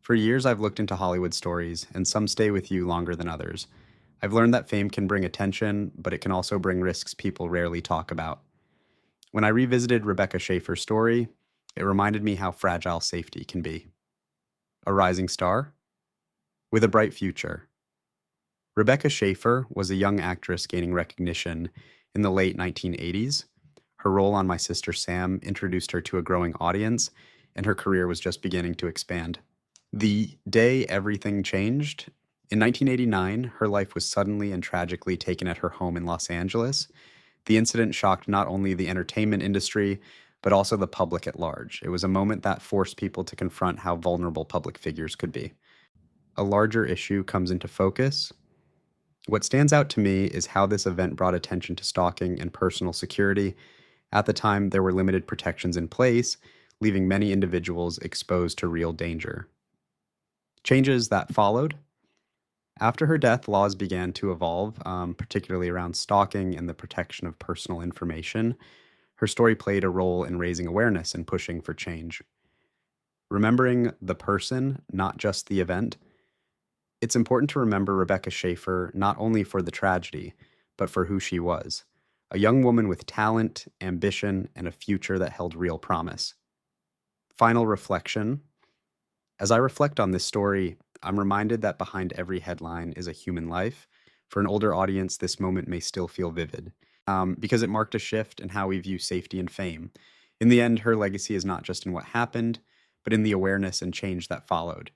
For years, I've looked into Hollywood stories, and some stay with you longer than others. I've learned that fame can bring attention, but it can also bring risks people rarely talk about. When I revisited Rebecca Schaeffer's story, it reminded me how fragile safety can be. A rising star with a bright future. Rebecca Schaeffer was a young actress gaining recognition in the late 1980s. Her role on My Sister Sam introduced her to a growing audience, and her career was just beginning to expand. The day everything changed, in 1989, her life was suddenly and tragically taken at her home in Los Angeles. The incident shocked not only the entertainment industry, but also the public at large. It was a moment that forced people to confront how vulnerable public figures could be. A larger issue comes into focus. What stands out to me is how this event brought attention to stalking and personal security. At the time, there were limited protections in place, leaving many individuals exposed to real danger. Changes that followed. After her death, laws began to evolve, particularly around stalking and the protection of personal information. Her story played a role in raising awareness and pushing for change. Remembering the person, not just the event. It's important to remember Rebecca Schaeffer not only for the tragedy, but for who she was, a young woman with talent, ambition, and a future that held real promise. Final reflection. As I reflect on this story, I'm reminded that behind every headline is a human life. For an older audience, this moment may still feel vivid, because it marked a shift in how we view safety and fame. In the end, her legacy is not just in what happened, but in the awareness and change that followed.